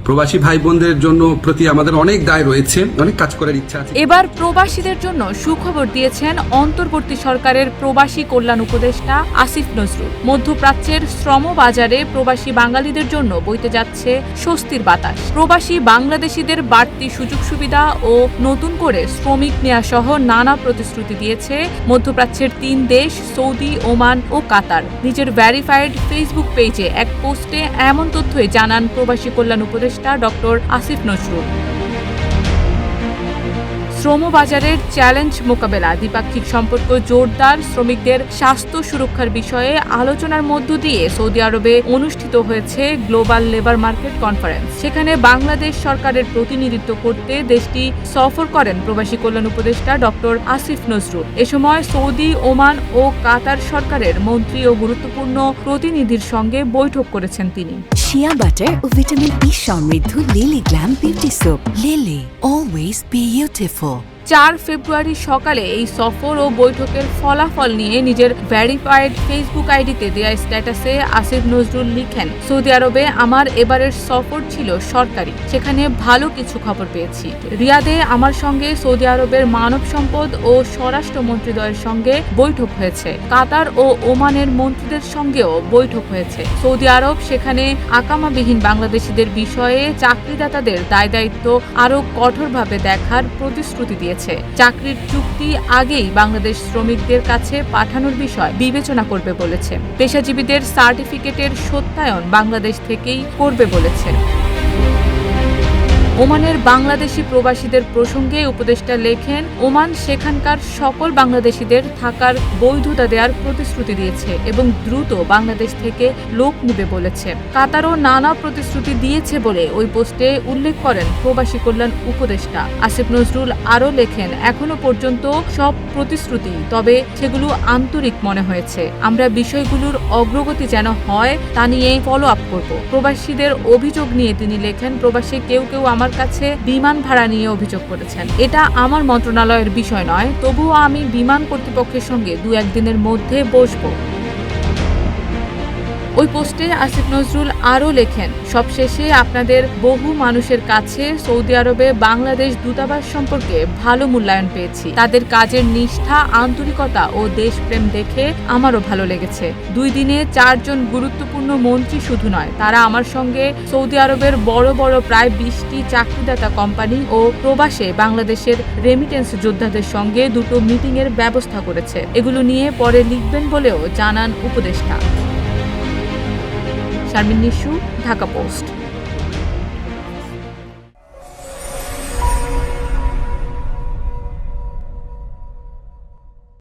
প্রবাসী ভাই বোনদের জন্য প্রতি আমাদের অনেক দায় রয়েছে, অনেক কাজ করার ইচ্ছা আছে। এবার প্রবাসীদের জন্য সুখবর দিয়েছেন অন্তর্বর্তী সরকারের প্রবাসী কল্যাণ উপদেষ্টা আসিফ নজরুল। মধ্যপ্রাচ্যের শ্রম বাজারে প্রবাসী বাঙালিদের জন্য বইতে যাচ্ছে স্বস্তির বাতাস। প্রবাসী বাংলাদেশিদের বাড়তি সুযোগ সুবিধা ও নতুন করে শ্রমিক নেওয়া সহ নানা প্রতিশ্রুতি দিয়েছে মধ্যপ্রাচ্যের 3 দেশ সৌদি, ওমান ও কাতার। নিজের ভেরিফাইড ফেসবুক পেজে এক পোস্টে এমন তথ্যই জানান প্রবাসী কল্যাণ উপদেষ্টা ডক্টর আসিফ নজরুল। শ্রমবাজারের চ্যালেঞ্জ মোকাবেলা, দ্বিপাক্ষিক সম্পর্ক জোরদার, শ্রমিকদের স্বাস্থ্য সুরক্ষার বিষয়ে আলোচনার মধ্য দিয়ে সৌদি আরবে অনুষ্ঠিত হয়েছে গ্লোবাল লেবার মার্কেট কনফারেন্স। সেখানে বাংলাদেশ সরকারের প্রতিনিধিত্ব করতে দেশটি সফর করেন প্রবাসী কল্যাণ উপদেষ্টা ডক্টর আসিফ নজরুল। এ সময় সৌদি, ওমান ও কাতার সরকারের মন্ত্রী ও গুরুত্বপূর্ণ প্রতিনিধির সঙ্গে বৈঠক করেছেন তিনি। শিয়া বাটার ও ভিটামিন ই সমৃদ্ধ lily glam beauty soap. Lily, always beautiful. 4 ফেব্রুয়ারি সকালে এই সফর ও বৈঠকের ফলাফল নিয়ে নিজের ভেরিফাইড ফেসবুক আইডিতে দেয়া স্ট্যাটাসে আসিফ নজরুল লিখেন, সৌদি আরবে আমার এবারের সফর ছিল সরকারি, সেখানে ভালো কিছু খবর পেয়েছি। রিয়াদে আমার সঙ্গে সৌদি আরবের মানব সম্পদ ও স্বরাষ্ট্র মন্ত্রীদ্বয়ের সঙ্গে বৈঠক হয়েছে। কাতার ও ওমানের মন্ত্রীদের সঙ্গেও বৈঠক হয়েছে। সৌদি আরব সেখানে আকামাবিহীন বাংলাদেশিদের বিষয়ে চাকরিদাতাদের দায় দায়িত্ব আরও কঠোরভাবে দেখার প্রতিশ্রুতি দিয়েছে। চাকরির চুক্তি আগেই বাংলাদেশ শ্রমিকদের কাছে পাঠানোর বিষয় বিবেচনা করবে বলেছে। পেশাজীবীদের সার্টিফিকেটের সত্যায়ন বাংলাদেশ থেকেই করবে বলেছে। ওমানের বাংলাদেশি প্রবাসীদের প্রসঙ্গে উপদেষ্টা লেখেন, ওমান সেখানকার সকল বাংলাদেশিদের থাকার বৈধতা দেওয়ার প্রতিশ্রুতি দিয়েছে এবং দ্রুত বাংলাদেশ থেকে লোক নেবে বলেছে। কাতারও নানা প্রতিশ্রুতি দিয়েছে বলে ওই পোস্টে উল্লেখ করেন প্রবাসী কল্যাণ উপদেষ্টা আসিফ নজরুল। আরও লেখেন, এখনো পর্যন্ত সব প্রতিশ্রুতি, তবে সেগুলো আন্তরিক মনে হয়েছে। আমরা বিষয়গুলোর অগ্রগতি যেন হয় তা নিয়ে ফলো আপ করব। প্রবাসীদের অভিযোগ নিয়ে তিনি লেখেন, প্রবাসী কেউ আমার কাছে বিমান ভাড়া নিয়ে অভিযোগ করেছেন। এটা আমার মন্ত্রণালয়ের বিষয় নয়, তবুও আমি বিমান কর্তৃপক্ষের সঙ্গে 2-1 দিনের মধ্যে বসবো। ওই পোস্টে আসিফ নজরুল আরও লেখেন, সবশেষে আপনাদের বহু মানুষের কাছে সৌদি আরবে বাংলাদেশ দূতাবাস সম্পর্কে ভালো মূল্যায়ন পেয়েছি। তাদের কাজের নিষ্ঠা, আন্তরিকতা ও দেশপ্রেম দেখে আমারও ভালো লেগেছে। 2 দিনে 4 জন গুরুত্বপূর্ণ মন্ত্রী শুধু নয়, তারা আমার সঙ্গে সৌদি আরবের বড় বড় প্রায় 20টি চাকরিদাতা কোম্পানি ও প্রবাসে বাংলাদেশের রেমিটেন্স যোদ্ধাদের সঙ্গে 2টো মিটিংয়ের ব্যবস্থা করেছে। এগুলো নিয়ে পরে লিখবেন বলেও জানান উপদেষ্টা। শারমিন নিশু, ঢাকা পোস্ট।